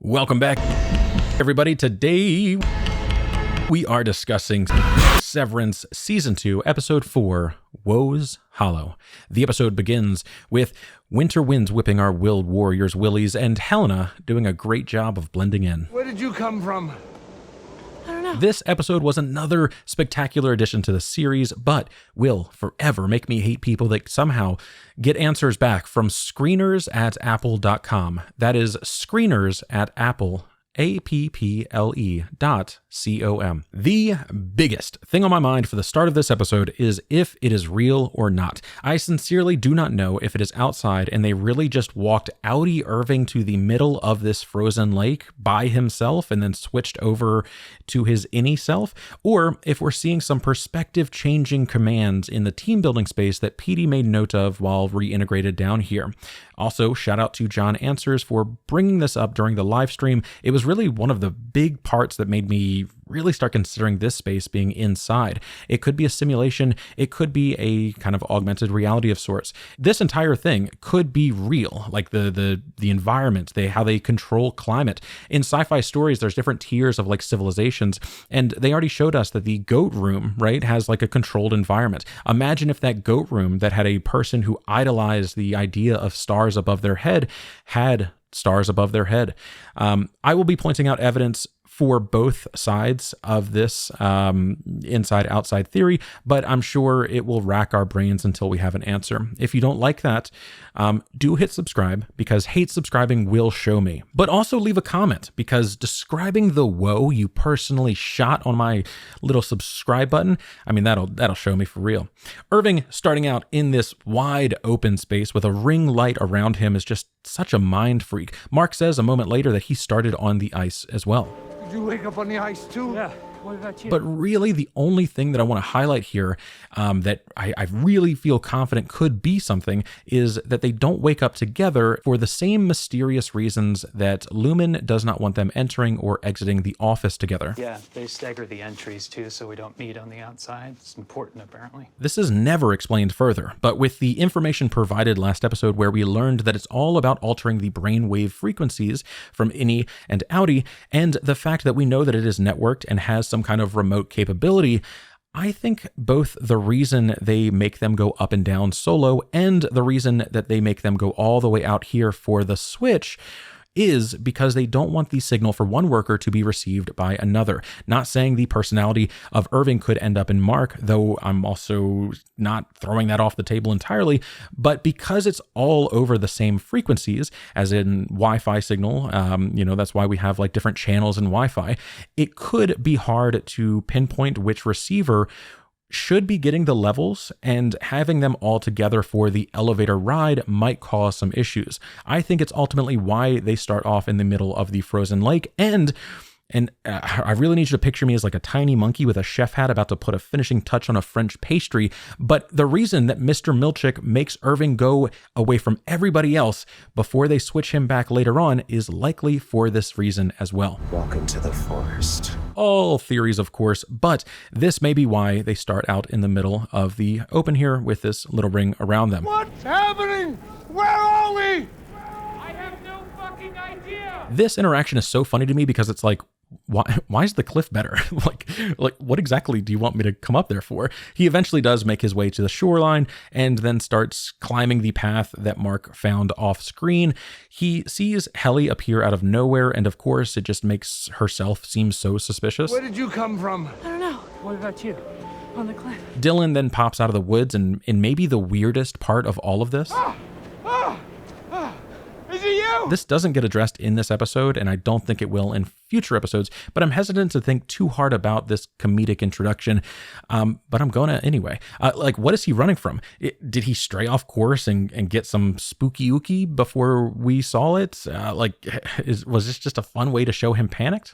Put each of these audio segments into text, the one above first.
Welcome back, everybody. Today, we are discussing Severance Season 2, Episode 4, Woe's Hollow. The episode begins with winter winds whipping our willed warriors' willies and Helena doing a great job of blending in. Where did you come from? I don't know. This episode was another spectacular addition to the series, but will forever make me hate people that somehow get answers back from screeners@apple.com. That is screeners@apple.com. apple.com. The biggest thing on my mind for the start of this episode is if it is real or not. I sincerely do not know if it is outside and they really just walked outie Irving to the middle of this frozen lake by himself and then switched over to his innie self, or if we're seeing some perspective changing commands in the team building space that PD made note of while reintegrated down here. Also, shout out to John Answers for bringing this up during the live stream. It was really one of the big parts that made me really start considering this space being inside. It could be a simulation. It could be a kind of augmented reality of sorts. This entire thing could be real, like the environment, how they control climate. In sci-fi stories, there's different tiers of like civilizations, and they already showed us that the goat room, right, has like a controlled environment. Imagine if that goat room that had a person who idolized the idea of stars above their head had stars above their head. I will be pointing out evidence for both sides of this inside-outside theory, but I'm sure it will rack our brains until we have an answer. If you don't like that, do hit subscribe, because hate subscribing will show me. But also leave a comment, because describing the woe you personally shot on my little subscribe button, I mean, that'll show me for real. Irving, starting out in this wide open space with a ring light around him, is just such a mind freak. Mark says a moment later that he started on the ice as well. Did you wake up on the ice too? Yeah. What about you? But really, the only thing that I want to highlight here that I really feel confident could be something is that they don't wake up together for the same mysterious reasons that Lumon does not want them entering or exiting the office together. Yeah, they stagger the entries too, so we don't meet on the outside. It's important, apparently. This is never explained further, but with the information provided last episode where we learned that it's all about altering the brainwave frequencies from innie and outie, and the fact that we know that it is networked and has some kind of remote capability, I think both the reason they make them go up and down solo and the reason that they make them go all the way out here for the switch is because they don't want the signal for one worker to be received by another. Not saying the personality of Irving could end up in Mark, though I'm also not throwing that off the table entirely, but because it's all over the same frequencies, as in Wi-Fi signal, that's why we have like different channels in Wi-Fi, it could be hard to pinpoint which receiver should be getting the levels, and having them all together for the elevator ride might cause some issues. I think it's ultimately why they start off in the middle of the frozen lake, and I really need you to picture me as like a tiny monkey with a chef hat about to put a finishing touch on a French pastry. But the reason that Mr. Milchick makes Irving go away from everybody else before they switch him back later on is likely for this reason as well. Walk into the forest. All theories, of course, but this may be why they start out in the middle of the open here with this little ring around them. What's happening? Where are we? I have no fucking idea. This interaction is so funny to me because it's like, why is the cliff better? like what exactly do you want me to come up there for? He eventually does make his way to the shoreline and then starts climbing the path that Mark found off screen. He sees Helly appear out of nowhere, and of course it just makes herself seem so suspicious. Where did you come from? I don't know. What about you? On the cliff. Dylan then pops out of the woods, and in maybe the weirdest part of all of this, Is it you? this doesn't get addressed in this episode, and I don't think it will in future episodes, but I'm hesitant to think too hard about this comedic introduction, but I'm gonna anyway. What is he running from? Did he stray off course and get some spooky ooky before we saw it? Was this just a fun way to show him panicked?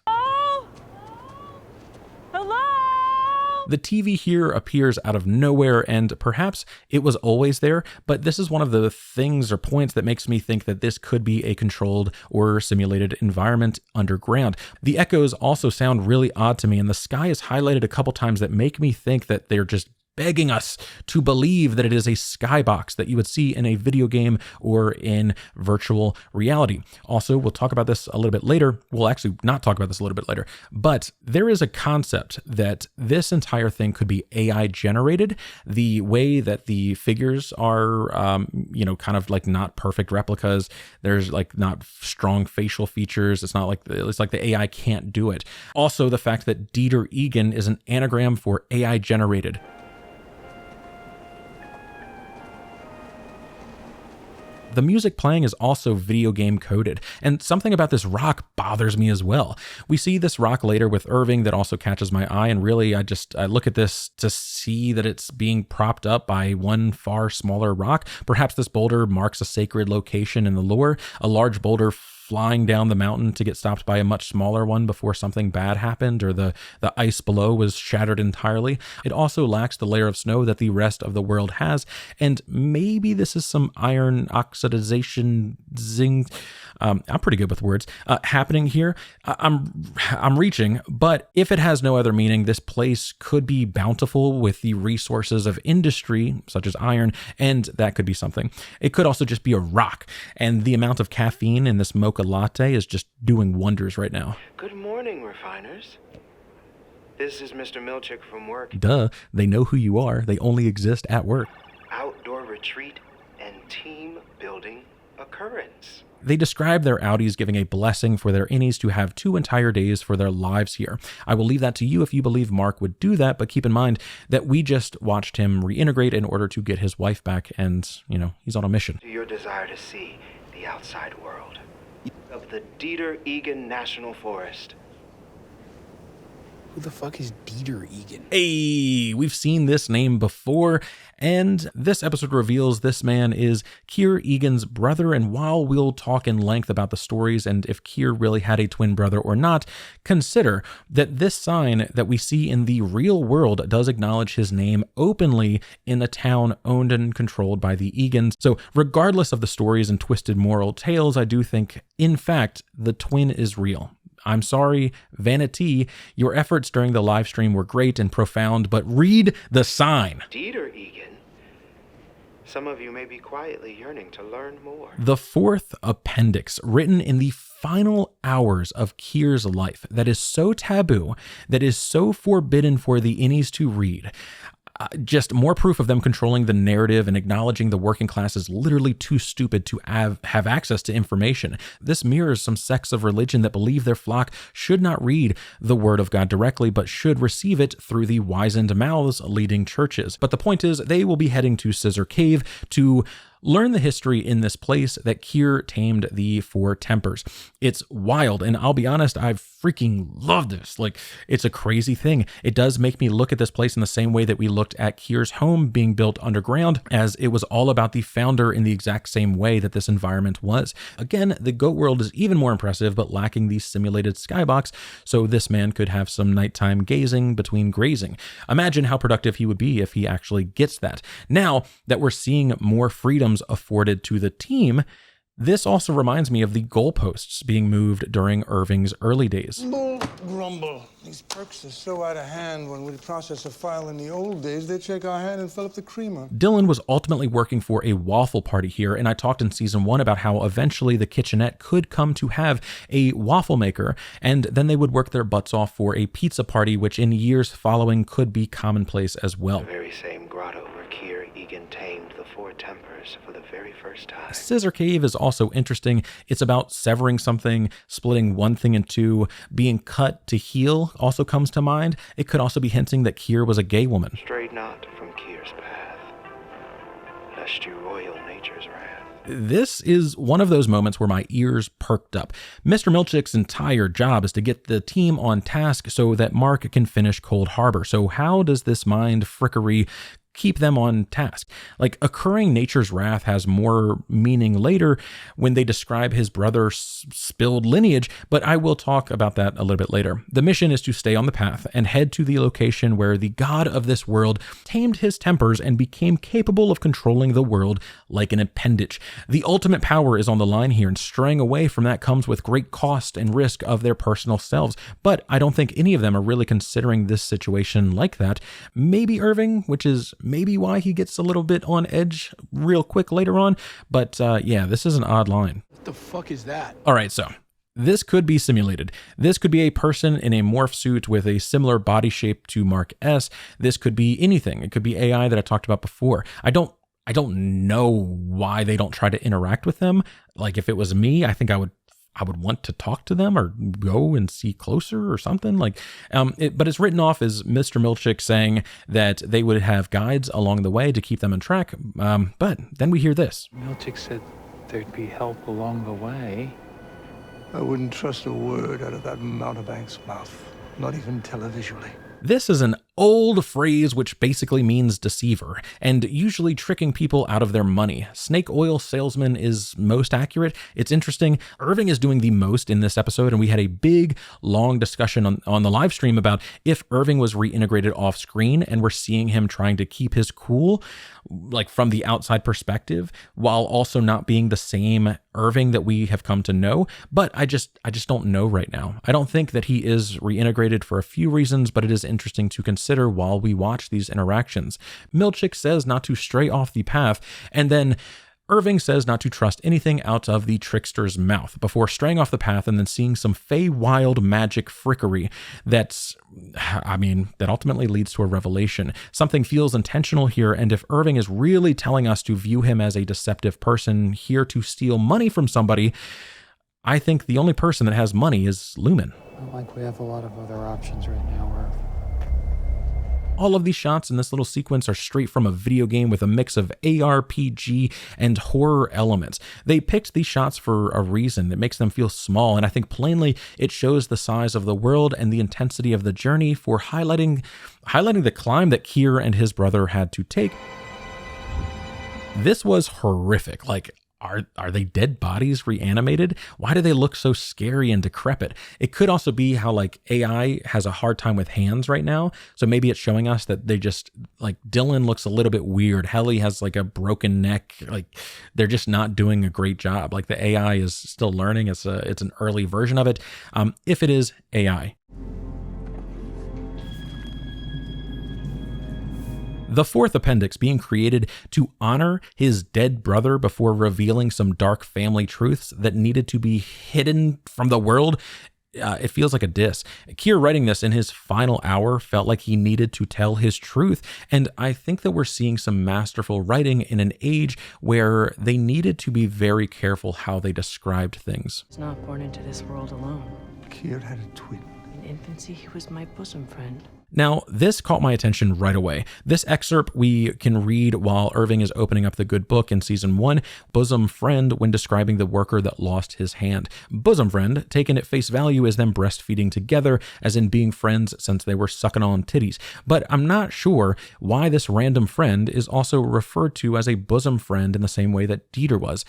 The TV here appears out of nowhere, and perhaps it was always there, but this is one of the things or points that makes me think that this could be a controlled or simulated environment underground. The echoes also sound really odd to me, and the sky is highlighted a couple times that make me think that they're just begging us to believe that it is a skybox that you would see in a video game or in virtual reality. Also, we'll talk about this a little bit later. We'll actually not talk about this a little bit later, but there is a concept that this entire thing could be AI generated. The way that the figures are, kind of like not perfect replicas. There's like not strong facial features. It's like the AI can't do it. Also, the fact that Dieter Eagan is an anagram for AI generated. The music playing is also video game coded, and something about this rock bothers me as well. We see this rock later with Irving that also catches my eye, and really I look at this to see that it's being propped up by one far smaller rock. Perhaps this boulder marks a sacred location in the lore, a large boulder flying down the mountain to get stopped by a much smaller one before something bad happened or the ice below was shattered entirely. It also lacks the layer of snow that the rest of the world has, and maybe this is some iron oxidization I'm pretty good with words happening here. I'm reaching, but if it has no other meaning, this place could be bountiful with the resources of industry such as iron, and that could be something. It could also just be a rock, and the amount of caffeine in this mocha latte is just doing wonders right now. Good morning, refiners. This is Mr. Milchick from work. Duh, they know who you are. They only exist at work. Outdoor retreat and team building occurrence. They describe their Audis giving a blessing for their innies to have 2 entire days for their lives here. I will leave that to you if you believe Mark would do that, but keep in mind that we just watched him reintegrate in order to get his wife back, and, he's on a mission. To your desire to see the outside world of the Dieter Eagan National Forest. Who the fuck is Dieter Eagan? Hey, we've seen this name before, and this episode reveals this man is Kier Eagan's brother, and while we'll talk in length about the stories and if Kier really had a twin brother or not, consider that this sign that we see in the real world does acknowledge his name openly in a town owned and controlled by the Eagans. So regardless of the stories and twisted moral tales, I do think, in fact, the twin is real. I'm sorry, Vanity, your efforts during the live stream were great and profound, but read the sign. Dieter Eagan. Some of you may be quietly yearning to learn more. The 4th appendix, written in the final hours of Kier's life, that is so taboo, that is so forbidden for the innies to read. Just more proof of them controlling the narrative and acknowledging the working class is literally too stupid to have access to information. This mirrors some sects of religion that believe their flock should not read the word of God directly, but should receive it through the wizened mouths leading churches. But the point is, they will be heading to Scissor Cave to learn the history in this place that Kier tamed the 4 tempers. It's wild, and I'll be honest, I freaking love this. It's a crazy thing. It does make me look at this place in the same way that we looked at Kier's home being built underground, as it was all about the founder in the exact same way that this environment was. Again, the goat world is even more impressive, but lacking the simulated skybox, so this man could have some nighttime gazing between grazing. Imagine how productive he would be if he actually gets that. Now that we're seeing more freedom afforded to the team, this also reminds me of the goalposts being moved during Irving's early days. Mumble, grumble. These perks are so out of hand. When we process a file in the old days, they'd shake our hand and fill up the creamer. Dylan was ultimately working for a waffle party here, and I talked in season 1 about how eventually the kitchenette could come to have a waffle maker, and then they would work their butts off for a pizza party, which in years following could be commonplace as well. The very same grotto where Kier Eagan tamed the 4 tempers for the very first time. Scissor Cave is also interesting. It's about severing something, splitting one thing in 2, being cut to heal also comes to mind. It could also be hinting that Kier was a gay woman. Stray not from Kier's path, lest you royal nature's wrath. This is one of those moments where my ears perked up. Mr. Milchick's entire job is to get the team on task so that Mark can finish Cold Harbor. So how does this mind frickery keep them on task. Like, occurring nature's wrath has more meaning later when they describe his brother's spilled lineage, but I will talk about that a little bit later. The mission is to stay on the path and head to the location where the god of this world tamed his tempers and became capable of controlling the world like an appendage. The ultimate power is on the line here, and straying away from that comes with great cost and risk of their personal selves, but I don't think any of them are really considering this situation like that. Maybe Irving, which is maybe why he gets a little bit on edge real quick later on, but yeah, this is an odd line. What the fuck is that? All right, so this could be simulated. This could be a person in a morph suit with a similar body shape to Mark S. This could be anything. It could be AI that I talked about before. I don't know why they don't try to interact with them. Like, if it was me, I think I would want to talk to them or go and see closer or something. Like, but it's written off as Mr. Milchick saying that they would have guides along the way to keep them on track. But then we hear this. Milchick said there'd be help along the way. I wouldn't trust a word out of that mountebank's mouth, not even televisually. This is an old phrase which basically means deceiver, and usually tricking people out of their money. Snake oil salesman is most accurate. It's interesting. Irving is doing the most in this episode, and we had a big, long discussion on the live stream about if Irving was reintegrated off screen and we're seeing him trying to keep his cool, like from the outside perspective, while also not being the same Irving that we have come to know. But I just don't know right now. I don't think that he is reintegrated for a few reasons, but it is interesting to consider while we watch these interactions. Milchick says not to stray off the path, and then Irving says not to trust anything out of the trickster's mouth before straying off the path and then seeing some Fey-wild magic frickery that ultimately leads to a revelation. Something feels intentional here, and if Irving is really telling us to view him as a deceptive person here to steal money from somebody, I think the only person that has money is Lumon. I don't like we have a lot of other options right now, Irv. All of these shots in this little sequence are straight from a video game with a mix of ARPG and horror elements. They picked these shots for a reason. It makes them feel small, and I think plainly it shows the size of the world and the intensity of the journey for highlighting the climb that Kier and his brother had to take. This was horrific. Like, are they dead bodies reanimated? Why do they look so scary and decrepit? It could also be how, like, AI has a hard time with hands right now. So maybe it's showing us that they just, like, Dylan looks a little bit weird. Helly has like a broken neck. Like, they're just not doing a great job. Like, the AI is still learning. It's an early version of it. If it is AI. The fourth appendix being created to honor his dead brother before revealing some dark family truths that needed to be hidden from the world. It feels like a diss. Kier writing this in his final hour felt like he needed to tell his truth, and I think that we're seeing some masterful writing in an age where they needed to be very careful how they described things. I was not born into this world alone. Kier had a twin. In infancy, he was my bosom friend. Now, this caught my attention right away. This excerpt we can read while Irving is opening up the good book in season 1, bosom friend, when describing the worker that lost his hand. Bosom friend, taken at face value, as them breastfeeding together, as in being friends since they were sucking on titties. But I'm not sure why this random friend is also referred to as a bosom friend in the same way that Dieter was.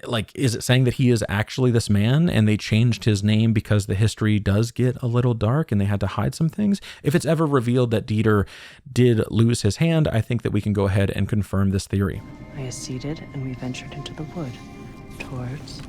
Like, is it saying that he is actually this man and they changed his name because the history does get a little dark and they had to hide some things? If it's ever revealed that Dieter did lose his hand, I think that we can go ahead and confirm this theory. I acceded, and we ventured into the wood, towards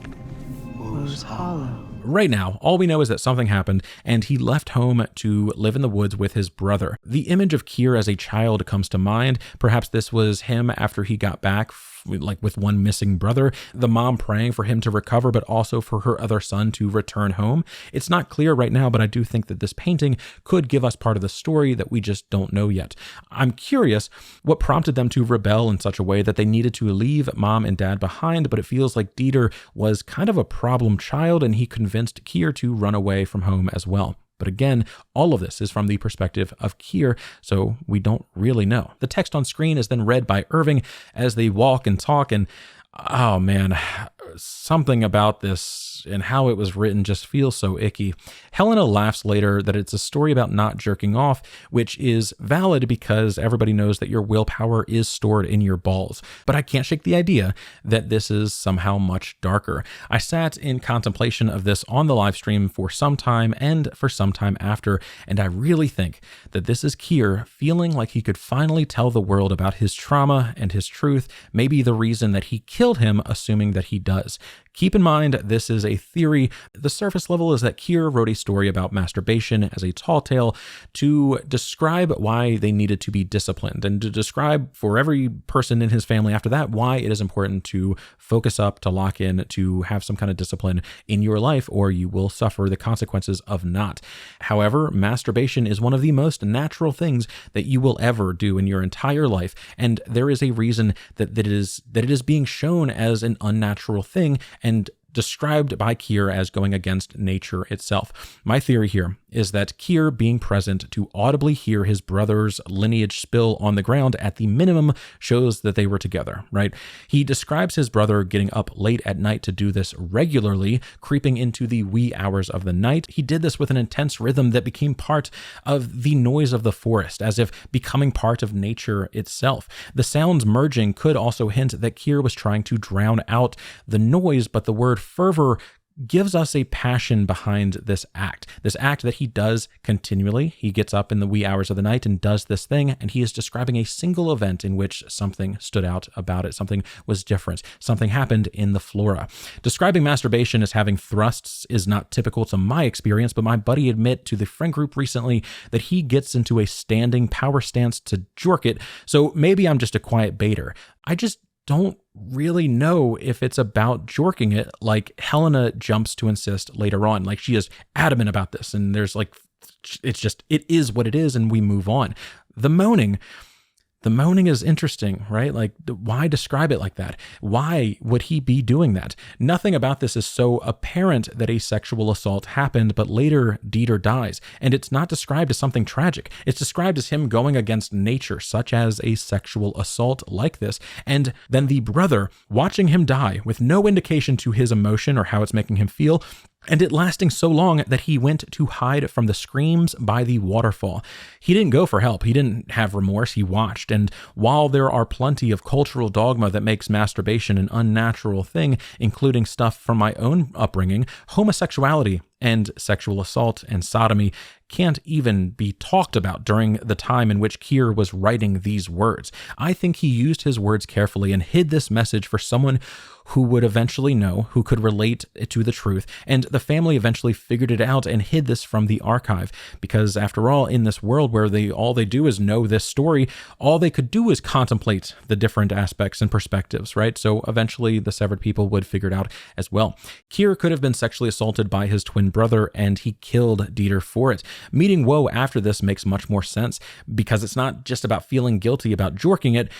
Rose Hollow. Right now, all we know is that something happened and he left home to live in the woods with his brother. The image of Kier as a child comes to mind. Perhaps this was him after he got back, like with one missing brother, the mom praying for him to recover, but also for her other son to return home. It's not clear right now, but I do think that this painting could give us part of the story that we just don't know yet. I'm curious what prompted them to rebel in such a way that they needed to leave mom and dad behind, but it feels like Dieter was kind of a problem child and he convinced Kier to run away from home as well. But again, all of this is from the perspective of Kier, so we don't really know. The text on screen is then read by Irving as they walk and talk, and oh man, something about this and how it was written just feels so icky. Helena laughs later that it's a story about not jerking off, which is valid because everybody knows that your willpower is stored in your balls. But I can't shake the idea that this is somehow much darker. I sat in contemplation of this on the live stream for some time and for some time after, and I really think that this is Kier feeling like he could finally tell the world about his trauma and his truth, maybe the reason that he killed him, assuming that he does. Keep in mind, this is a theory. The surface level is that Kier wrote a story about masturbation as a tall tale to describe why they needed to be disciplined and to describe for every person in his family after that why it is important to focus up, to lock in, to have some kind of discipline in your life, or you will suffer the consequences of not. However, masturbation is one of the most natural things that you will ever do in your entire life, and there is a reason that it is being shown as an unnatural thing and described by Kier as going against nature itself. My theory here is that Kier being present to audibly hear his brother's lineage spill on the ground at the minimum shows that they were together, right? He describes his brother getting up late at night to do this regularly, creeping into the wee hours of the night. He did this with an intense rhythm that became part of the noise of the forest, as if becoming part of nature itself. The sounds merging could also hint that Kier was trying to drown out the noise, but the word fervor gives us a passion behind this act that he does continually. He gets up in the wee hours of the night and does this thing, and he is describing a single event in which something stood out about it. Something was different. Something happened in the flora. Describing masturbation as having thrusts is not typical to my experience, but my buddy admitted to the friend group recently that he gets into a standing power stance to jork it, so maybe I'm just a quiet baiter. I just don't really know if it's about jorking it like Helena jumps to insist later on. Like, she is adamant about this, and there's like, it is what it is, and we move on. The moaning is interesting, right? Like, why describe it like that? Why would he be doing that? Nothing about this is so apparent that a sexual assault happened, but later Dieter dies. And it's not described as something tragic. It's described as him going against nature, such as a sexual assault like this. And then the brother watching him die with no indication to his emotion or how it's making him feel, and it lasting so long that he went to hide from the screams by the waterfall. He didn't go for help. He didn't have remorse. He watched. And while there are plenty of cultural dogma that makes masturbation an unnatural thing, including stuff from my own upbringing, homosexuality and sexual assault and sodomy can't even be talked about during the time in which Kier was writing these words. I think he used his words carefully and hid this message for someone who would eventually know, who could relate to the truth, and the family eventually figured it out and hid this from the archive, because after all, in this world where all they do is know this story, all they could do is contemplate the different aspects and perspectives, right? So eventually the severed people would figure it out as well. Kier could have been sexually assaulted by his twin brother, and he killed Dieter for it. Meeting Woe after this makes much more sense, because it's not just about feeling guilty about jorking it,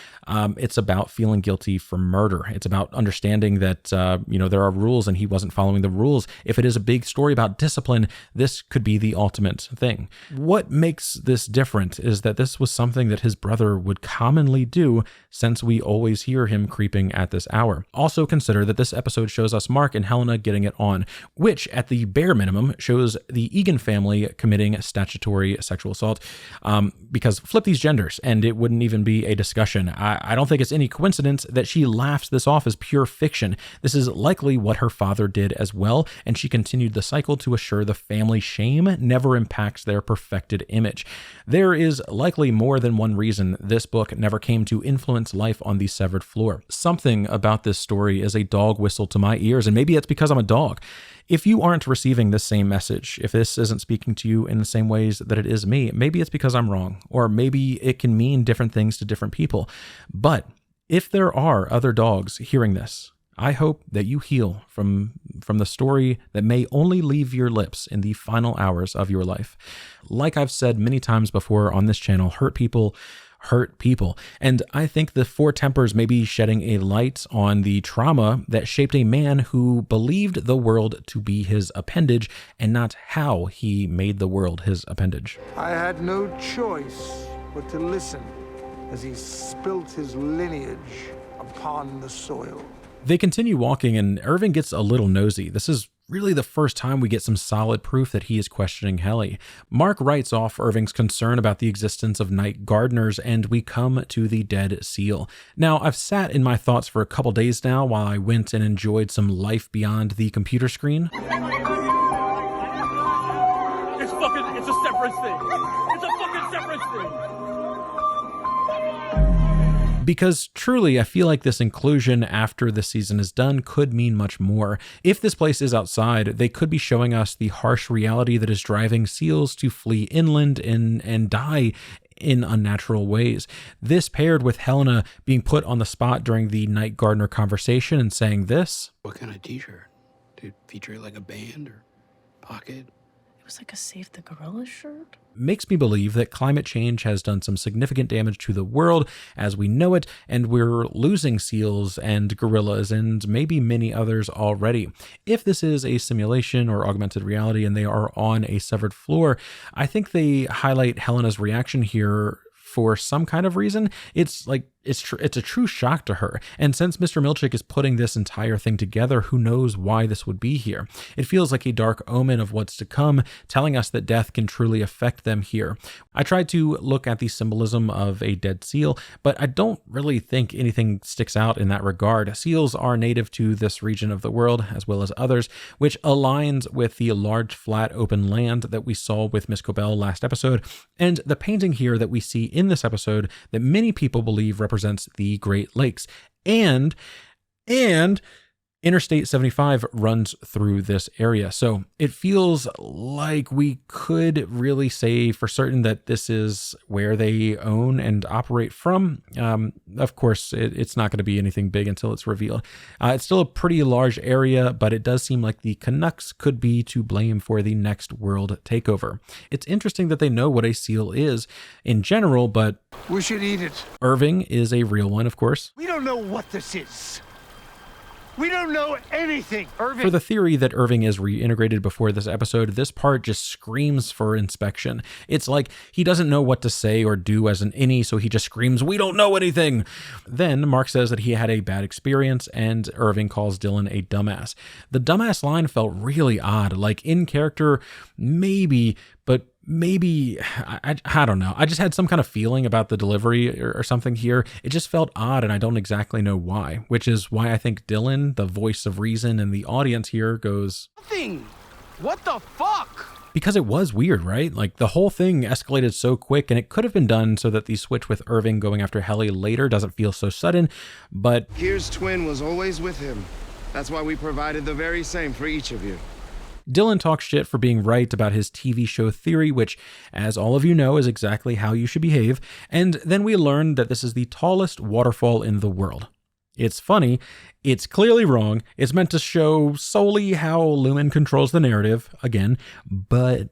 it's about feeling guilty for murder. It's about understanding that there are rules and he wasn't following the rules. If it is a big story about discipline, this could be the ultimate thing. What makes this different is that this was something that his brother would commonly do, since we always hear him creeping at this hour. Also consider that this episode shows us Mark and Helena getting it on, which at the bare minimum shows the Eagan family committing statutory sexual assault, because flip these genders and it wouldn't even be a discussion. I don't think it's any coincidence that she laughs this off as pure fiction. This is likely what her father did as well, and she continued the cycle to assure the family shame never impacts their perfected image. There is likely more than one reason this book never came to influence life on the severed floor. Something about this story is a dog whistle to my ears, and maybe it's because I'm a dog. If you aren't receiving this same message, if this isn't speaking to you in the same ways that it is me, maybe it's because I'm wrong, or maybe it can mean different things to different people. But if there are other dogs hearing this, I hope that you heal from the story that may only leave your lips in the final hours of your life. Like I've said many times before on this channel, hurt people hurt people. And I think the Four Tempers may be shedding a light on the trauma that shaped a man who believed the world to be his appendage and not how he made the world his appendage. I had no choice but to listen as he spilt his lineage upon the soil. They continue walking and Irving gets a little nosy. This is really the first time we get some solid proof that he is questioning Helly. Mark writes off Irving's concern about the existence of night gardeners, and we come to the dead seal. Now, I've sat in my thoughts for a couple days now while I went and enjoyed some life beyond the computer screen. It's a severance thing. It's a fucking severance thing. Because truly, I feel like this inclusion after the season is done could mean much more. If this place is outside, they could be showing us the harsh reality that is driving seals to flee inland and die in unnatural ways. This paired with Helena being put on the spot during the night gardener conversation and saying this. What kind of t-shirt? Did it feature like a band or pocket? It was like a Save the Gorilla shirt. Makes me believe that climate change has done some significant damage to the world as we know it, and we're losing seals and gorillas and maybe many others already. If this is a simulation or augmented reality and they are on a severed floor, I think they highlight Helena's reaction here for some kind of reason. It's a true shock to her. And since Mr. Milchick is putting this entire thing together, who knows why this would be here? It feels like a dark omen of what's to come, telling us that death can truly affect them here. I tried to look at the symbolism of a dead seal, but I don't really think anything sticks out in that regard. Seals are native to this region of the world, as well as others, which aligns with the large, flat, open land that we saw with Miss Cobell last episode, and the painting here that we see in this episode that many people believe represents the Great Lakes. And Interstate 75 runs through this area. So it feels like we could really say for certain that this is where they own and operate from. Of course, it's not going to be anything big until it's revealed. It's still a pretty large area, but it does seem like the Canucks could be to blame for the next world takeover. It's interesting that they know what a seal is in general, but We should eat it. Irving is a real one, of course. We don't know what this is. We don't know anything. Irving. For the theory that Irving is reintegrated before this episode, this part just screams for inspection. It's like he doesn't know what to say or do as an innie, so he just screams, "We don't know anything." Then Mark says that he had a bad experience, and Irving calls Dylan a dumbass. The dumbass line felt really odd, like in character, maybe, but maybe, I don't know. I just had some kind of feeling about the delivery or something here. It just felt odd, and I don't exactly know why, which is why I think Dylan, the voice of reason in the audience here, goes, Nothing. What the fuck? because it was weird, right? Like the whole thing escalated so quick, and it could have been done so that the switch with Irving going after Helly later doesn't feel so sudden, but Kier's twin was always with him. That's why we provided the very same for each of you. Dylan talks shit for being right about his TV show theory, which, as all of you know, is exactly how you should behave. And then we learn that this is the tallest waterfall in the world. It's funny. It's clearly wrong. It's meant to show solely how Lumon controls the narrative, again. But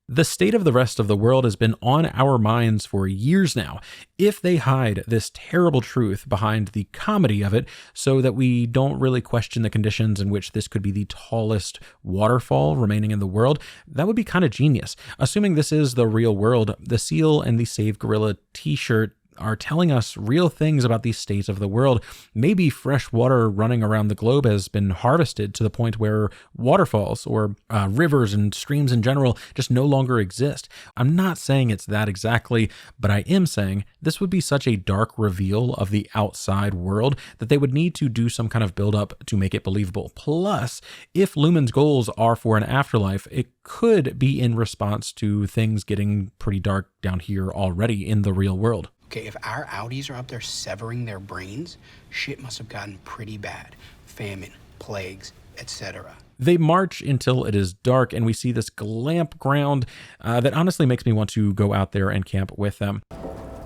the state of the rest of the world has been on our minds for years now. If they hide this terrible truth behind the comedy of it so that we don't really question the conditions in which this could be the tallest waterfall remaining in the world, that would be kind of genius. Assuming this is the real world, the seal and the Save Gorilla t-shirt are telling us real things about the state of the world. Maybe fresh water running around the globe has been harvested to the point where waterfalls or rivers and streams in general just no longer exist. I'm not saying it's that exactly, but I am saying this would be such a dark reveal of the outside world that they would need to do some kind of build up to make it believable. Plus, if Lumon's goals are for an afterlife, it could be in response to things getting pretty dark down here already in the real world. Okay, if our Audis are up there severing their brains, shit must have gotten pretty bad. Famine, plagues, etc. They march until it is dark, and we see this glamp ground that honestly makes me want to go out there and camp with them.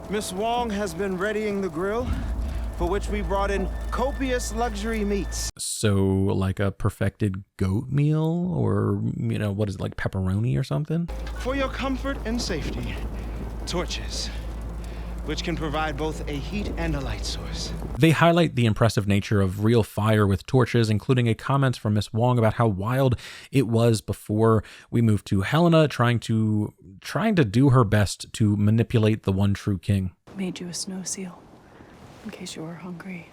Miss Wong has been readying the grill, for which we brought in copious luxury meats. So like a perfected goat meal, or, what is it, like pepperoni or something? For your comfort and safety, torches, which can provide both a heat and a light source. They highlight the impressive nature of real fire with torches, including a comment from Miss Wong about how wild it was before we moved to Helena, trying to do her best to manipulate the one true king. Made you a snow seal, in case you were hungry.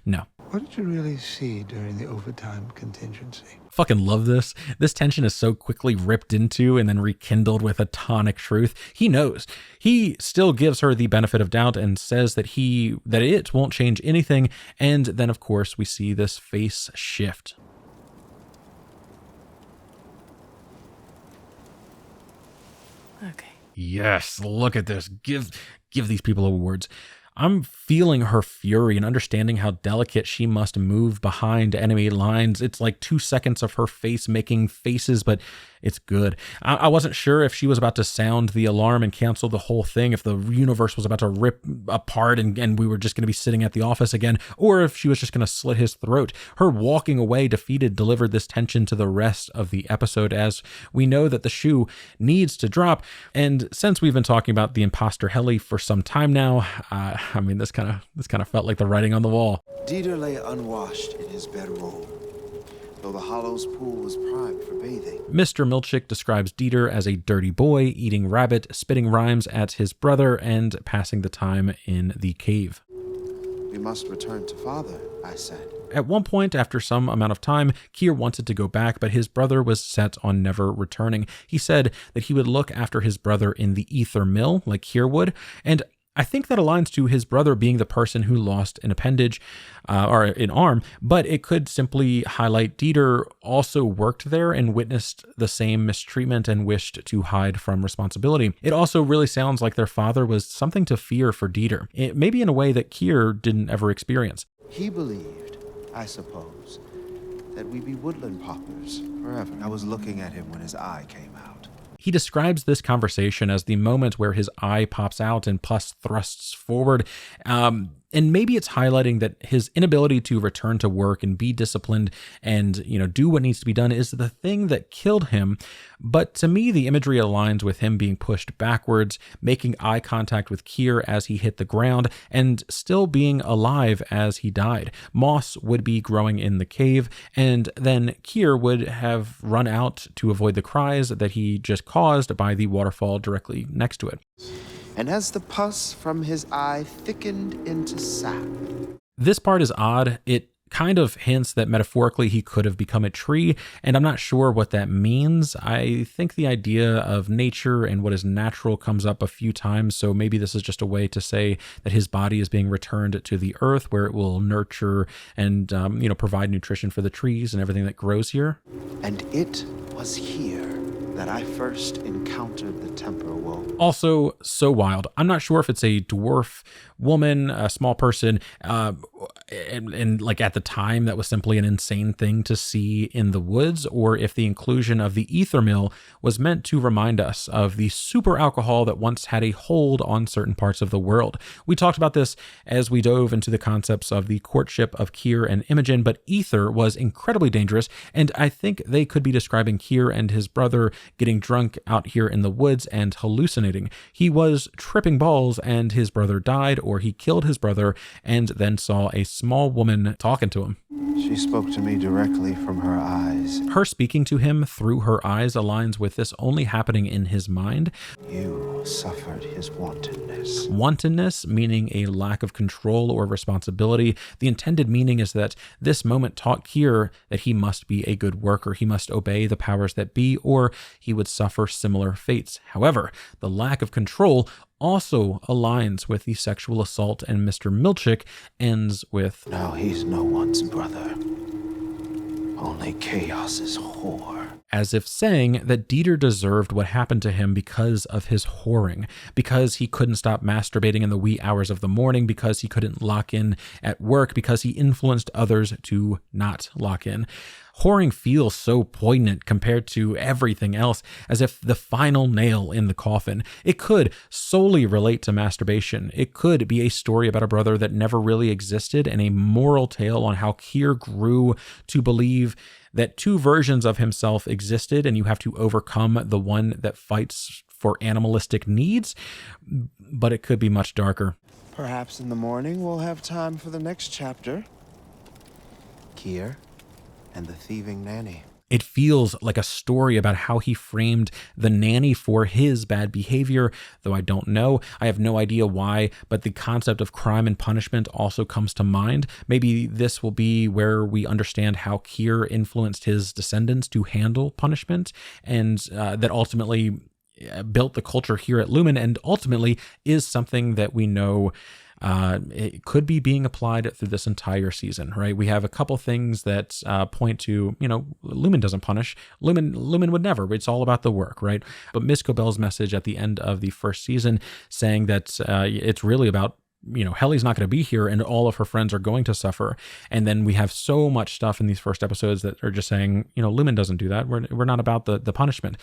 No. What did you really see during the overtime contingency? Fucking love this. This tension is so quickly ripped into and then rekindled with a tonic truth. He knows. He still gives her the benefit of doubt and says that it won't change anything. And then, of course, we see this face shift. Okay. Yes, look at this. Give these people awards. I'm feeling her fury and understanding how delicate she must move behind enemy lines. It's like 2 seconds of her face making faces, but it's good. I wasn't sure if she was about to sound the alarm and cancel the whole thing, if the universe was about to rip apart and we were just going to be sitting at the office again, or if she was just going to slit his throat. Her walking away defeated delivered this tension to the rest of the episode, as we know that the shoe needs to drop. And since we've been talking about the imposter Heli for some time now, I mean, this kind of felt like the writing on the wall. Dieter lay unwashed in his bedroll, though the Hollow's pool was primed for bathing. Mr. Milchick describes Dieter as a dirty boy, eating rabbit, spitting rhymes at his brother, and passing the time in the cave. We must return to father, I said. At one point, after some amount of time, Kier wanted to go back, but his brother was set on never returning. He said that he would look after his brother in the ether mill, like Kier would, and I think that aligns to his brother being the person who lost an appendage or an arm, but it could simply highlight Dieter also worked there and witnessed the same mistreatment and wished to hide from responsibility. It also really sounds like their father was something to fear for Dieter, maybe in a way that Kier didn't ever experience. He believed, I suppose, that we be woodland poppers forever. I was looking at him when his eye came out. He describes this conversation as the moment where his eye pops out and pus thrusts forward. And maybe it's highlighting that his inability to return to work and be disciplined and, do what needs to be done is the thing that killed him. But to me, the imagery aligns with him being pushed backwards, making eye contact with Kier as he hit the ground, and still being alive as he died. Moss would be growing in the cave, and then Kier would have run out to avoid the cries that he just caused by the waterfall directly next to it. And as the pus from his eye thickened into sap. This part is odd. It kind of hints that metaphorically he could have become a tree, and I'm not sure what that means. I think the idea of nature and what is natural comes up a few times, so maybe this is just a way to say that his body is being returned to the earth where it will nurture and, provide nutrition for the trees and everything that grows here. And it was here that I first encountered the temporal woe. Also, so wild. I'm not sure if it's a dwarf woman, a small person, and like at the time that was simply an insane thing to see in the woods, or if the inclusion of the ether mill was meant to remind us of the super alcohol that once had a hold on certain parts of the world. We talked about this as we dove into the concepts of the courtship of Kier and Imogen, but ether was incredibly dangerous, and I think they could be describing Kier and his brother getting drunk out here in the woods and hallucinating. He was tripping balls and his brother died, or he killed his brother and then saw a small woman talking to him. She spoke to me directly from her eyes. Her speaking to him through her eyes aligns with this only happening in his mind. You suffered his wantonness. Wantonness meaning a lack of control or responsibility. The intended meaning is that this moment taught Kier that he must be a good worker. He must obey the powers that be, or he would suffer similar fates. However, the lack of control also aligns with the sexual assault, and Mr. Milchick ends with, "No, he's no one's brother. Only chaos's whore." As if saying that Dieter deserved what happened to him because of his whoring, because he couldn't stop masturbating in the wee hours of the morning, because he couldn't lock in at work, because he influenced others to not lock in. Whoring feels so poignant compared to everything else, as if the final nail in the coffin. It could solely relate to masturbation. It could be a story about a brother that never really existed, and a moral tale on how Kier grew to believe that two versions of himself existed, and you have to overcome the one that fights for animalistic needs. But it could be much darker. Perhaps in the morning we'll have time for the next chapter. Kier and the thieving nanny. It feels like a story about how he framed the nanny for his bad behavior, though I don't know. I have no idea why, but the concept of crime and punishment also comes to mind. Maybe this will be where we understand how Kier influenced his descendants to handle punishment, and that ultimately built the culture here at Lumon, and ultimately is something that we know it could be being applied through this entire season, right? We have a couple things that point to, Lumon doesn't punish. Lumon would never. It's all about the work, right? But Miss Cobell's message at the end of the first season saying that it's really about, Helly's not going to be here and all of her friends are going to suffer. And then we have so much stuff in these first episodes that are just saying, Lumon doesn't do that. We're not about the punishment.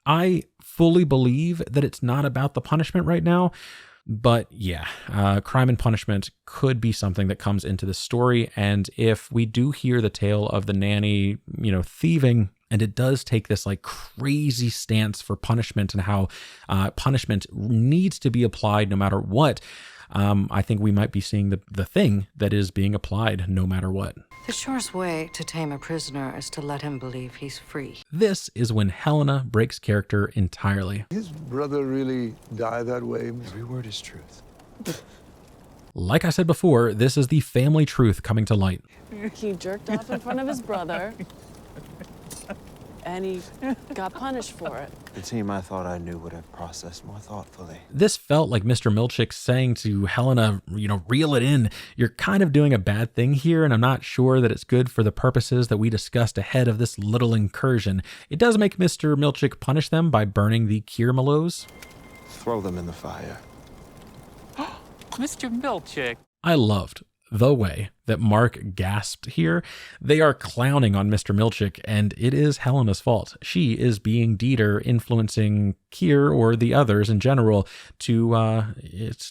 I fully believe that it's not about the punishment right now. But yeah, crime and punishment could be something that comes into the story. And if we do hear the tale of the nanny, thieving, and it does take this like crazy stance for punishment and how punishment needs to be applied no matter what, I think we might be seeing the thing that is being applied no matter what. The surest way to tame a prisoner is to let him believe he's free. This is when Helena breaks character entirely. His brother really died that way? Every word is truth. Like I said before, this is the family truth coming to light. He jerked off in front of his brother, and he got punished for it. The team I thought I knew would have processed more thoughtfully. This felt like Mr. Milchick saying to Helena, reel it in. You're kind of doing a bad thing here, and I'm not sure that it's good for the purposes that we discussed ahead of this little incursion. It does make Mr. Milchick punish them by burning the Kier Mallows. Throw them in the fire. Mr. Milchick. I loved the way that Mark gasped here. They are clowning on Mr. Milchick, and it is Helena's fault. She is being Dieter, influencing Kier or the others in general to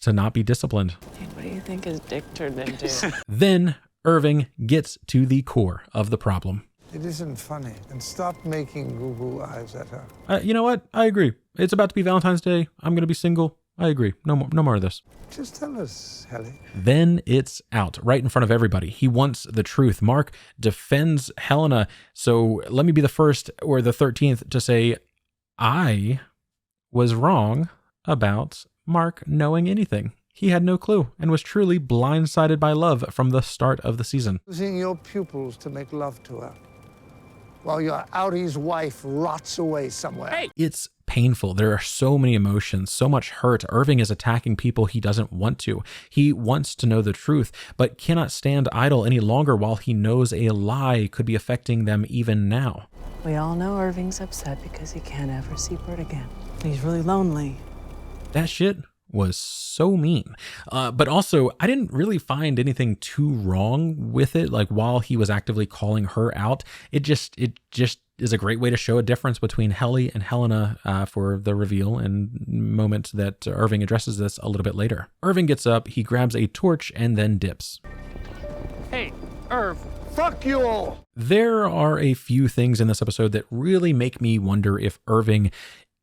not be disciplined. What do you think his dick turned into? Then Irving gets to the core of the problem. It isn't funny. And stop making goo-goo eyes at her. You know what? I agree. It's about to be Valentine's Day. I'm going to be single. I agree. No more of this. Just tell us, Helly. Then it's out right in front of everybody. He wants the truth. Mark defends Helena. So let me be the first or the 13th to say I was wrong about Mark knowing anything. He had no clue and was truly blindsided by love from the start of the season. Using your pupils to make love to her while your outie's wife rots away somewhere. Hey! It's painful. There are so many emotions, so much hurt. Irving is attacking people he doesn't want to. He wants to know the truth, but cannot stand idle any longer while he knows a lie could be affecting them even now. We all know Irving's upset because he can't ever see Bert again. He's really lonely. That shit was so mean. But also, I didn't really find anything too wrong with it. Like, while he was actively calling her out, it just is a great way to show a difference between Helly and Helena for the reveal and moment that Irving addresses this a little bit later. Irving gets up, he grabs a torch, and then dips. Hey, Irv. Fuck you all! There are a few things in this episode that really make me wonder if Irving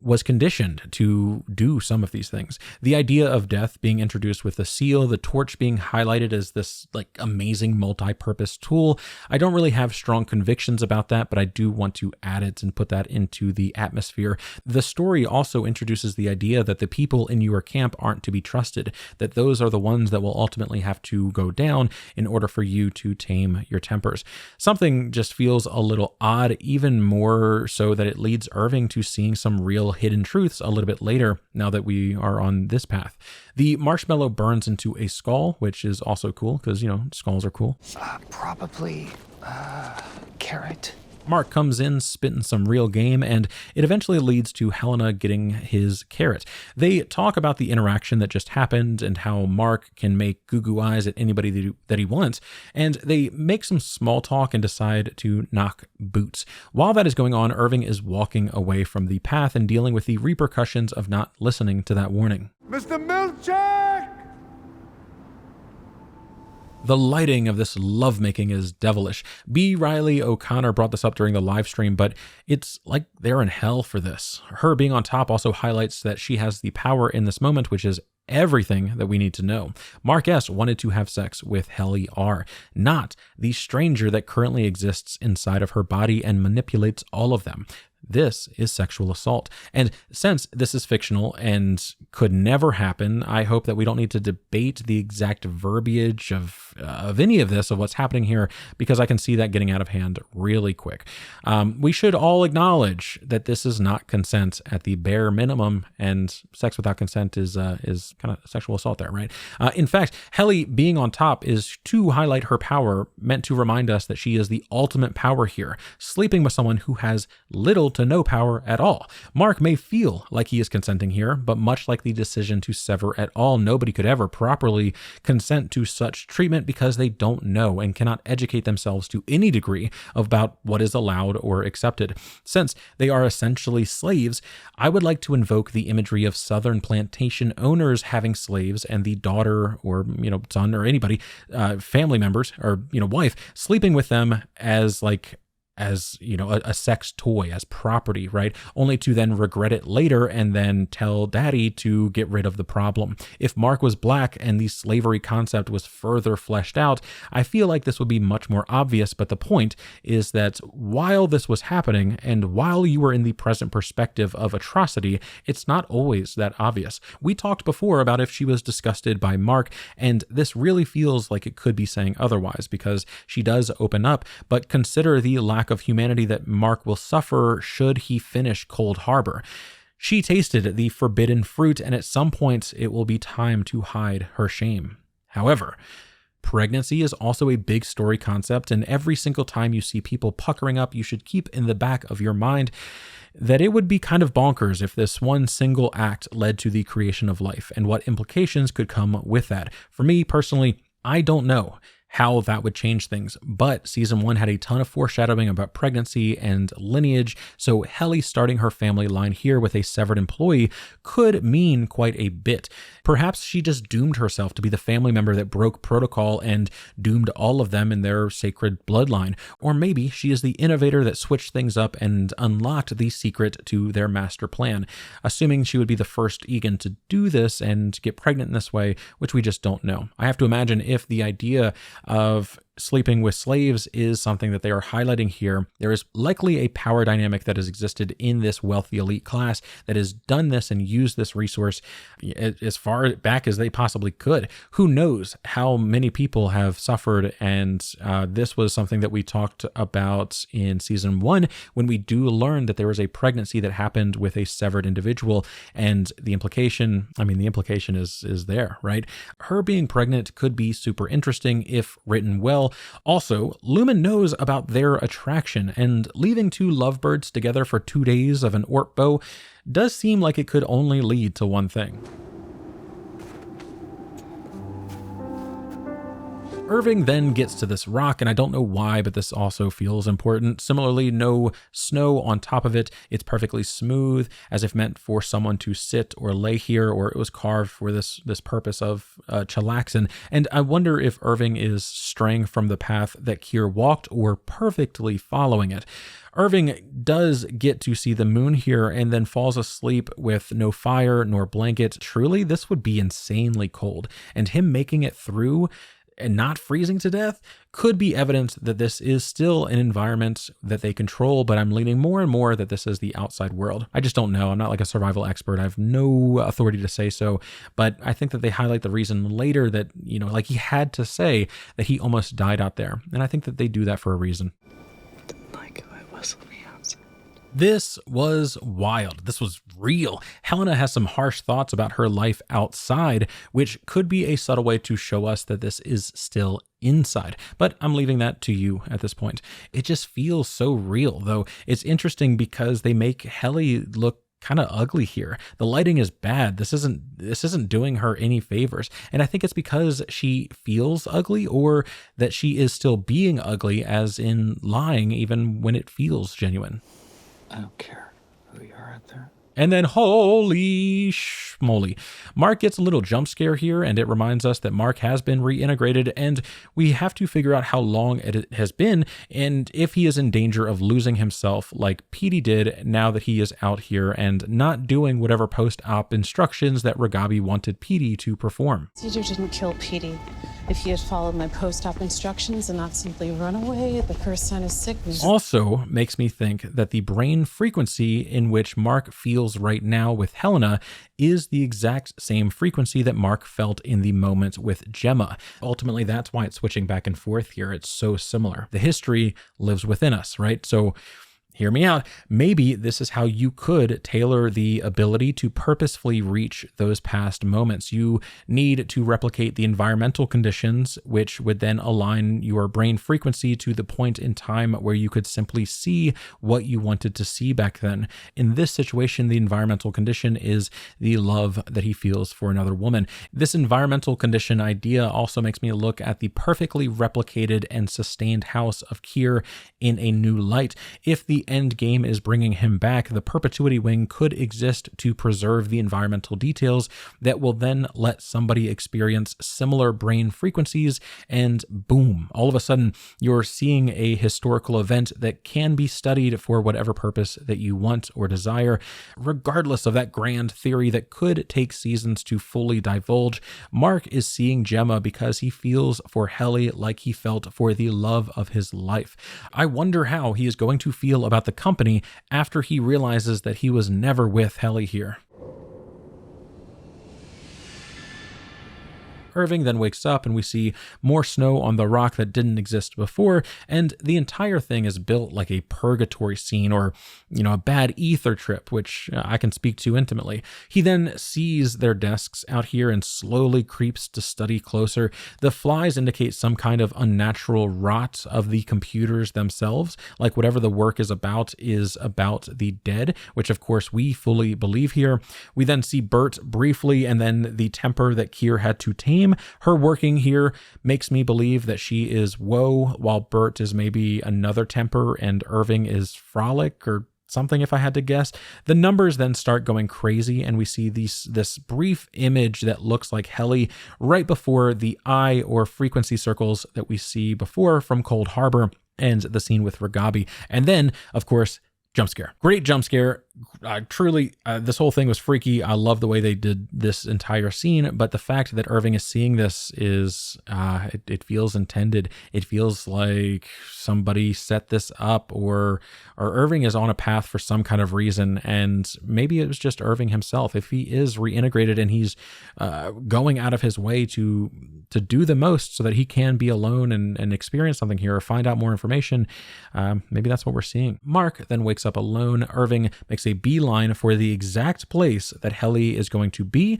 was conditioned to do some of these things. The idea of death being introduced with the seal, the torch being highlighted as this like amazing multi-purpose tool. I don't really have strong convictions about that, but I do want to add it and put that into the atmosphere. The story also introduces the idea that the people in your camp aren't to be trusted, that those are the ones that will ultimately have to go down in order for you to tame your tempers. Something just feels a little odd, even more so that it leads Irving to seeing some real hidden truths a little bit later now that we are on this path. The marshmallow burns into a skull, which is also cool because, skulls are cool. Probably carrot. Mark comes in spitting some real game, and it eventually leads to Helena getting his carrot. They talk about the interaction that just happened and how Mark can make goo-goo eyes at anybody that he wants, and they make some small talk and decide to knock boots. While that is going on, Irving is walking away from the path and dealing with the repercussions of not listening to that warning. Mr. Milchick! The lighting of this lovemaking is devilish. B. Riley O'Connor brought this up during the live stream, but it's like they're in hell for this. Her being on top also highlights that she has the power in this moment, which is everything that we need to know. Mark S. wanted to have sex with Helly R., not the stranger that currently exists inside of her body and manipulates all of them. This is sexual assault. And since this is fictional and could never happen, I hope that we don't need to debate the exact verbiage of any of this, of what's happening here, because I can see that getting out of hand really quick. We should all acknowledge that this is not consent at the bare minimum, and sex without consent is kind of sexual assault there, right? In fact, Helly being on top is to highlight her power, meant to remind us that she is the ultimate power here, sleeping with someone who has little to no power at all. Mark may feel like he is consenting here, but much like the decision to sever at all, nobody could ever properly consent to such treatment because they don't know and cannot educate themselves to any degree about what is allowed or accepted. Since they are essentially slaves, I would like to invoke the imagery of southern plantation owners having slaves and the daughter or, son or anybody, family members or, wife, sleeping with them as a sex toy, as property, right? Only to then regret it later and then tell daddy to get rid of the problem. If Mark was black and the slavery concept was further fleshed out, I feel like this would be much more obvious. But the point is that while this was happening and while you were in the present perspective of atrocity, it's not always that obvious. We talked before about if she was disgusted by Mark, and this really feels like it could be saying otherwise because she does open up, but consider the lack of humanity that Mark will suffer should he finish Cold Harbor. She tasted the forbidden fruit, and at some point it will be time to hide her shame. However, pregnancy is also a big story concept, and every single time you see people puckering up, you should keep in the back of your mind that it would be kind of bonkers if this one single act led to the creation of life, and what implications could come with that. For me personally, I don't know how that would change things, but season 1 had a ton of foreshadowing about pregnancy and lineage, so Helly starting her family line here with a severed employee could mean quite a bit. Perhaps she just doomed herself to be the family member that broke protocol and doomed all of them in their sacred bloodline. Or maybe she is the innovator that switched things up and unlocked the secret to their master plan, assuming she would be the first Eagan to do this and get pregnant in this way, which we just don't know. I have to imagine if the idea of sleeping with slaves is something that they are highlighting here, there is likely a power dynamic that has existed in this wealthy elite class that has done this and used this resource as far back as they possibly could. Who knows how many people have suffered, and this was something that we talked about in season 1 when we do learn that there was a pregnancy that happened with a severed individual, and the implication is there, right? Her being pregnant could be super interesting if written well. Also, Lumon knows about their attraction, and leaving two lovebirds together for 2 days of an orc bow does seem like it could only lead to one thing. Irving then gets to this rock, and I don't know why, but this also feels important. Similarly, no snow on top of it. It's perfectly smooth, as if meant for someone to sit or lay here, or it was carved for this purpose of chillaxing. And I wonder if Irving is straying from the path that Kier walked or perfectly following it. Irving does get to see the moon here and then falls asleep with no fire nor blanket. Truly, this would be insanely cold, and him making it through and not freezing to death could be evidence that this is still an environment that they control, but I'm leaning more and more that this is the outside world. I just don't know. I'm not like a survival expert. I have no authority to say so, but I think that they highlight the reason later that, like he had to say that he almost died out there. And I think that they do that for a reason. Like who I was on the outside. This was wild. This was real. Helena has some harsh thoughts about her life outside, which could be a subtle way to show us that this is still inside. But I'm leaving that to you at this point. It just feels so real, though. It's interesting because they make Helly look kind of ugly here. The lighting is bad. This isn't doing her any favors. And I think it's because she feels ugly, or that she is still being ugly, as in lying even when it feels genuine. I don't care who you are out there. And then holy schmoly, Mark gets a little jump scare here, and it reminds us that Mark has been reintegrated, and we have to figure out how long it has been and if he is in danger of losing himself like Petey did now that he is out here and not doing whatever post-op instructions that Ragabi wanted Petey to perform. Caesar didn't kill Petey. If he had followed my post-op instructions and not simply run away at the first sign of sickness. Also makes me think that the brain frequency in which Mark feels right now with Helena is the exact same frequency that Mark felt in the moment with Gemma. Ultimately, that's why it's switching back and forth here. It's so similar. The history lives within us, right? So hear me out. Maybe this is how you could tailor the ability to purposefully reach those past moments. You need to replicate the environmental conditions, which would then align your brain frequency to the point in time where you could simply see what you wanted to see back then. In this situation, the environmental condition is the love that he feels for another woman. This environmental condition idea also makes me look at the perfectly replicated and sustained house of Kier in a new light. If the end game is bringing him back, the perpetuity wing could exist to preserve the environmental details that will then let somebody experience similar brain frequencies, and boom, all of a sudden you're seeing a historical event that can be studied for whatever purpose that you want or desire, regardless of that grand theory that could take seasons to fully divulge. Mark is seeing Gemma because he feels for Helly like he felt for the love of his life. I wonder how he is going to feel about the company after he realizes that he was never with Helly here. Irving then wakes up and we see more snow on the rock that didn't exist before, and the entire thing is built like a purgatory scene or, a bad ether trip, which I can speak to intimately. He then sees their desks out here and slowly creeps to study closer. The flies indicate some kind of unnatural rot of the computers themselves, like whatever the work is about the dead, which of course we fully believe here. We then see Bert briefly, and then the temper that Kier had to tame. Her working here makes me believe that she is Woe, while Bert is maybe another temper and Irving is Frolic or something, if I had to guess. The numbers then start going crazy, and we see this brief image that looks like Helly right before the eye or frequency circles that we see before from Cold Harbor and the scene with Ragabi. And then, of course, jump scare. Great jump scare. Truly, this whole thing was freaky. I love the way they did this entire scene, but the fact that Irving is seeing this is, it feels intended. It feels like somebody set this up, or Irving is on a path for some kind of reason, and maybe it was just Irving himself. If he is reintegrated and he's going out of his way to do the most so that he can be alone and experience something here or find out more information, maybe that's what we're seeing. Mark then wakes up alone. Irving makes a beeline for the exact place that Helly is going to be,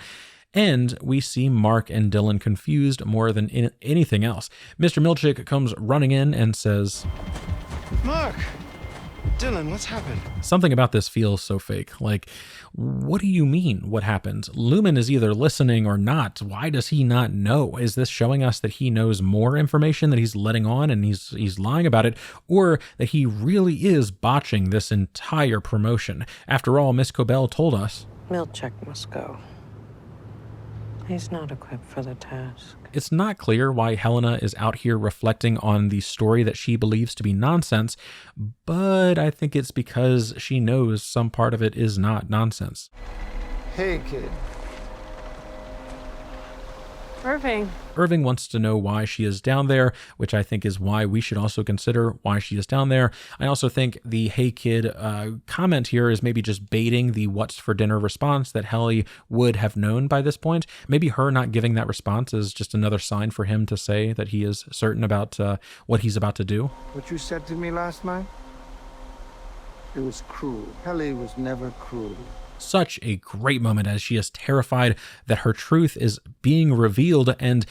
and we see Mark and Dylan confused more than anything else. Mr. Milchick comes running in and says, Mark! Dylan, what's happened? Something about this feels so fake. Like, what do you mean, what happened? Lumon is either listening or not. Why does he not know? Is this showing us that he knows more information that he's letting on and he's lying about it, or that he really is botching this entire promotion? After all, Miss Cobell told us, Milchick must go. He's not equipped for the task. It's not clear why Helena is out here reflecting on the story that she believes to be nonsense, but I think it's because she knows some part of it is not nonsense. Hey, kid. Irving wants to know why she is down there, which I think is why we should also consider why she is down there. I also think the "Hey kid" comment here is maybe just baiting the "what's for dinner" response that Helly would have known by this point. Maybe her not giving that response is just another sign for him to say that he is certain about what he's about to do. What you said to me last night? It was cruel. Helly was never cruel. Such a great moment as she is terrified that her truth is being revealed, and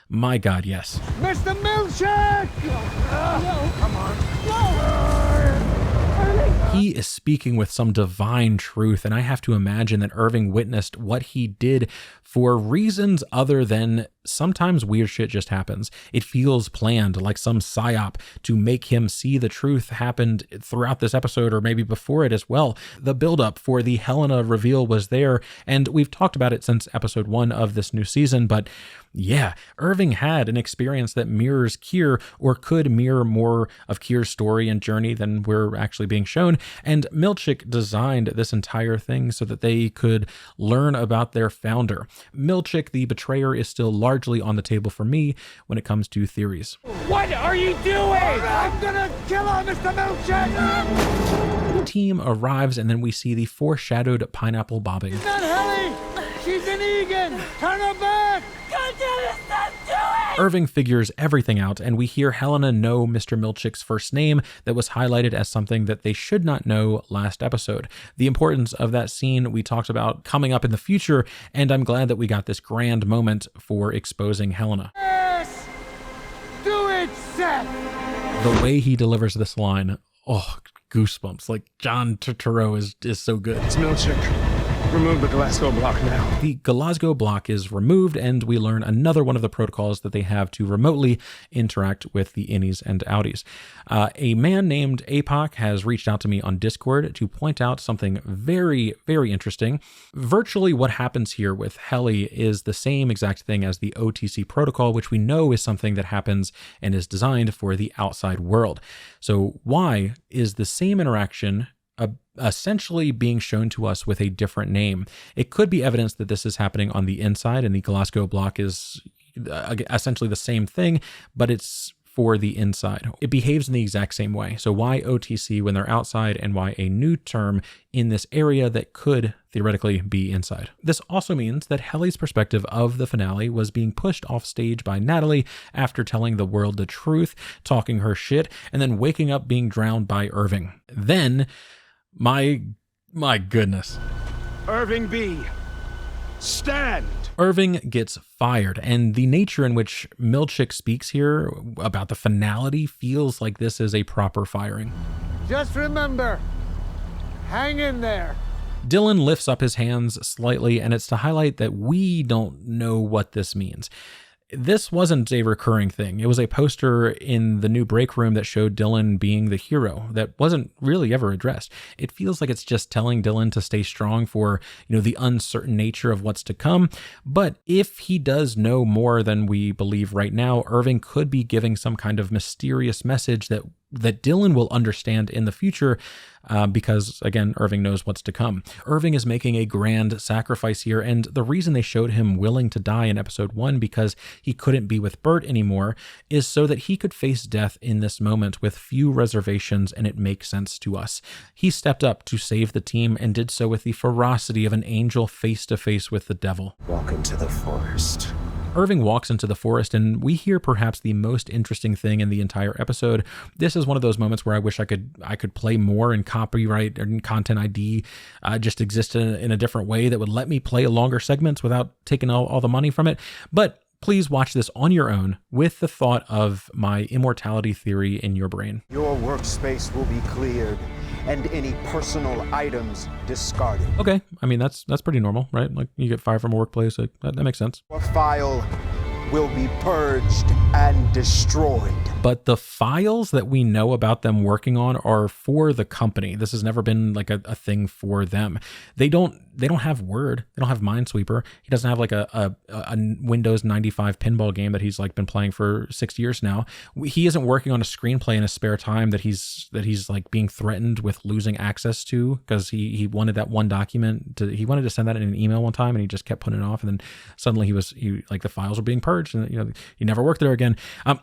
my God, yes. Mr. Milchick! No. Come on. No! He is speaking with some divine truth, and I have to imagine that Irving witnessed what he did for reasons other than sometimes weird shit just happens. It feels planned, like some psyop to make him see the truth happened throughout this episode, or maybe before it as well. The buildup for the Helena reveal was there, and we've talked about it since episode 1 of this new season, but yeah, Irving had an experience that mirrors Kier, or could mirror more of Kier's story and journey than we're actually being shown, and Milchick designed this entire thing so that they could learn about their founder. Milchick, the betrayer, is still largely on the table for me when it comes to theories. What are you doing? I'm gonna kill her, Mr. Milchick! The team arrives, and then we see the foreshadowed pineapple bobbing. She's not Helly! She's in Eagan! Turn her back! God damn it, stop doing! Irving figures everything out, and we hear Helena know Mr. Milchick's first name that was highlighted as something that they should not know last episode. The importance of that scene we talked about coming up in the future, and I'm glad that we got this grand moment for exposing Helena. Yes! Do it, Seth! The way he delivers this line, oh, goosebumps. Like, John Turturro is so good. It's Milchick. Remove the Glasgow block now. The Glasgow block is removed, and we learn another one of the protocols that they have to remotely interact with the innies and outies. A man named APOC has reached out to me on Discord to point out something very, very interesting. Virtually what happens here with Heli is the same exact thing as the OTC protocol, which we know is something that happens and is designed for the outside world. So why is the same interaction essentially being shown to us with a different name? It could be evidence that this is happening on the inside, and the Glasgow block is essentially the same thing, but it's for the inside. It behaves in the exact same way. So why OTC when they're outside, and why a new term in this area that could theoretically be inside? This also means that Heli's perspective of the finale was being pushed off stage by Natalie after telling the world the truth, talking her shit, and then waking up being drowned by Irving. Then, my goodness. Irving B, stand! Irving gets fired, and the nature in which Milchick speaks here about the finality feels like this is a proper firing. Just remember, hang in there. Dylan lifts up his hands slightly, and it's to highlight that we don't know what this means. This wasn't a recurring thing. It was a poster in the new break room that showed Dylan being the hero that wasn't really ever addressed. It feels like it's just telling Dylan to stay strong for, the uncertain nature of what's to come. But if he does know more than we believe right now, Irving could be giving some kind of mysterious message that Dylan will understand in the future, because, again, Irving knows what's to come. Irving is making a grand sacrifice here, and the reason they showed him willing to die in episode 1 because he couldn't be with Bert anymore is so that he could face death in this moment with few reservations, and it makes sense to us. He stepped up to save the team and did so with the ferocity of an angel face to face with the devil. Walk into the forest. Irving walks into the forest, and we hear perhaps the most interesting thing in the entire episode. This is one of those moments where I wish I could play more, and copyright and content ID just exist in a different way that would let me play longer segments without taking all the money from it. But please watch this on your own with the thought of my immortality theory in your brain. Your workspace will be cleared and any personal items discarded. Okay, I mean, that's pretty normal, right? Like, you get fired from a workplace, like, that makes sense. Your file will be purged and destroyed. But the files that we know about them working on are for the company. This has never been like a thing for them. They don't have Word. They don't have Minesweeper. He doesn't have like a Windows 95 pinball game that he's like been playing for 6 years now. He isn't working on a screenplay in his spare time that he's like being threatened with losing access to because he wanted that one document he wanted to send that in an email one time, and he just kept putting it off, and then suddenly the files were being purged, and he never worked there again.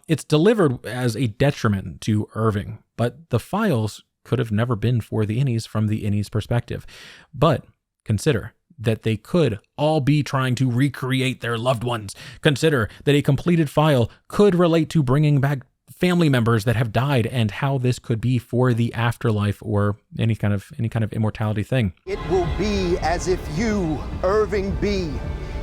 It's delivered as a detriment to Irving, but the files could have never been for the innies from the innies' perspective. But consider that they could all be trying to recreate their loved ones. Consider that a completed file could relate to bringing back family members that have died, and how this could be for the afterlife or any kind of immortality thing. It will be as if you, Irving B,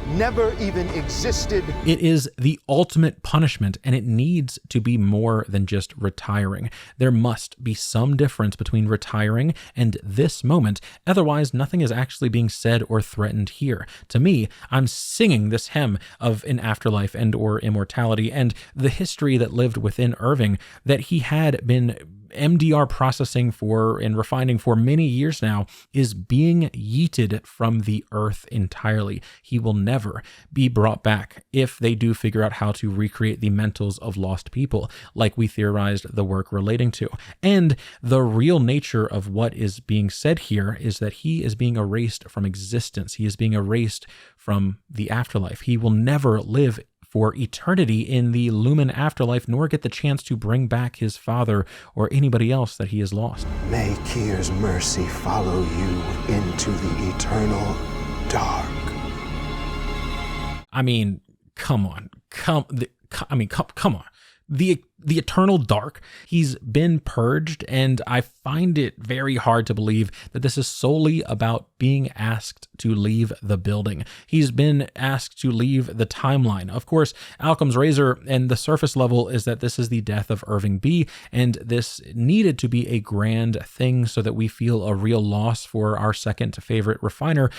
never even existed. It is the ultimate punishment, and it needs to be more than just retiring. There must be some difference between retiring and this moment. Otherwise, nothing is actually being said or threatened here. To me, I'm singing this hymn of an afterlife and or immortality, and the history that lived within Irving that he had been MDR processing for and refining for many years now is being yeeted from the earth entirely. He will never be brought back if they do figure out how to recreate the mentals of lost people, like we theorized the work relating to. And the real nature of what is being said here is that he is being erased from existence. He is being erased from the afterlife. He will never live for eternity in the Lumon afterlife, nor get the chance to bring back his father or anybody else that he has lost. May Kier's mercy follow you into the eternal dark. I mean, come on. Come on. The eternal dark. He's been purged, and I find it very hard to believe that this is solely about being asked to leave the building. He's been asked to leave the timeline. Of course, Alchem's razor and the surface level is that this is the death of Irving B, and this needed to be a grand thing so that we feel a real loss for our second favorite refiner.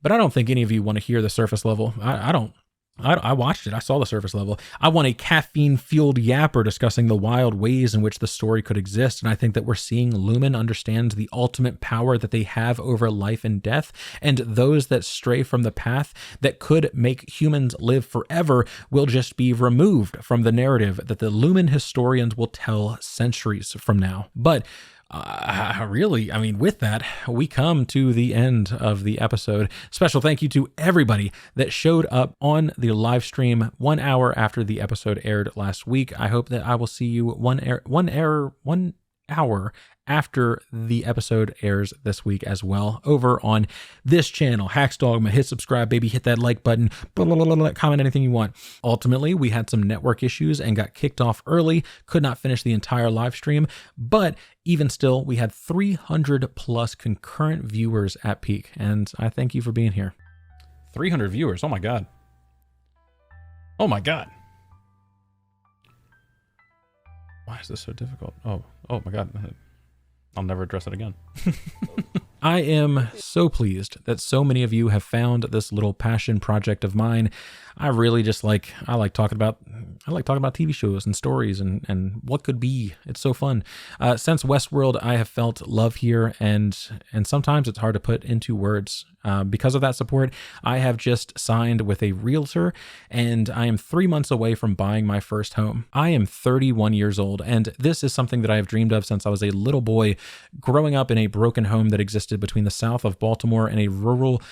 But I don't think any of you want to hear the surface level. I don't. I watched it. I saw the surface level. I want a caffeine-fueled yapper discussing the wild ways in which the story could exist, and I think that we're seeing Lumon understand the ultimate power that they have over life and death, and those that stray from the path that could make humans live forever will just be removed from the narrative that the Lumon historians will tell centuries from now. But with that, we come to the end of the episode. Special thank you to everybody that showed up on the live stream 1 hour after the episode aired last week. I hope that I will see you 1 hour after the episode airs this week as well over on this channel, HaxDogma. Hit subscribe, baby. Hit that like button. Comment anything you want. Ultimately, we had some network issues and got kicked off early. Could not finish the entire live stream, but even still, we had 300 plus concurrent viewers at peak, and I thank you for being here. 300 viewers. Oh my God. Oh my God. Why is this so difficult? Oh my God. I'll never address it again. I am so pleased that so many of you have found this little passion project of mine. I really just like talking about TV shows and stories and what could be. It's so fun. Since Westworld, I have felt love here, and sometimes it's hard to put into words. Because of that support, I have just signed with a realtor, and I am 3 months away from buying my first home. I am 31 years old, and this is something that I have dreamed of since I was a little boy, growing up in a broken home that existed between the south of Baltimore and a rural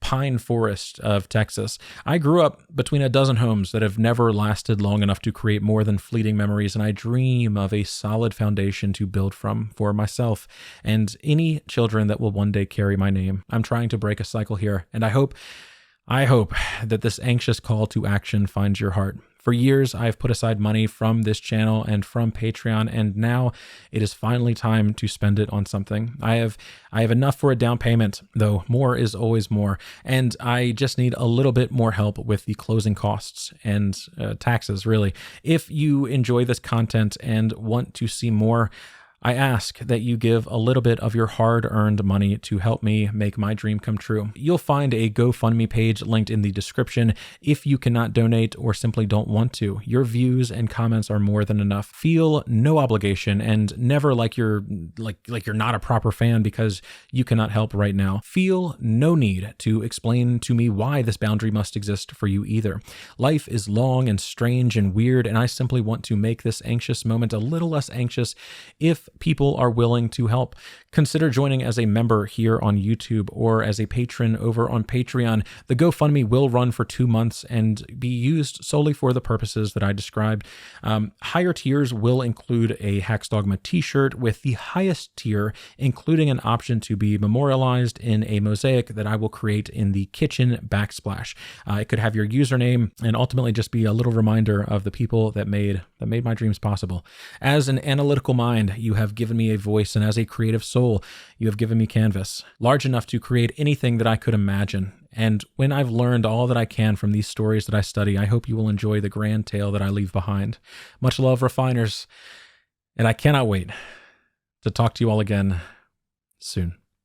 pine forest of Texas. I grew up between a dozen homes that have never lasted long enough to create more than fleeting memories, and I dream of a solid foundation to build from for myself and any children that will one day carry my name. I'm trying to break a cycle here, and I hope that this anxious call to action finds your heart. For years, I've put aside money from this channel and from Patreon, and now it is finally time to spend it on something. I have enough for a down payment, though more is always more, and I just need a little bit more help with the closing costs and taxes, really. If you enjoy this content and want to see more, I ask that you give a little bit of your hard-earned money to help me make my dream come true. You'll find a GoFundMe page linked in the description if you cannot donate or simply don't want to. Your views and comments are more than enough. Feel no obligation, and never like you're not a proper fan because you cannot help right now. Feel no need to explain to me why this boundary must exist for you either. Life is long and strange and weird, and I simply want to make this anxious moment a little less anxious if people are willing to help. Consider joining as a member here on YouTube or as a patron over on Patreon. The GoFundMe will run for 2 months and be used solely for the purposes that I described. Higher tiers will include a HaxDogma t-shirt, with the highest tier including an option to be memorialized in a mosaic that I will create in the kitchen backsplash. It could have your username and ultimately just be a little reminder of the people that made my dreams possible. As an analytical mind, you have given me a voice, and as a creative soul, you have given me canvas large enough to create anything that I could imagine. And when I've learned all that I can from these stories that I study, I hope you will enjoy the grand tale that I leave behind. Much love, Refiners, and I cannot wait to talk to you all again soon.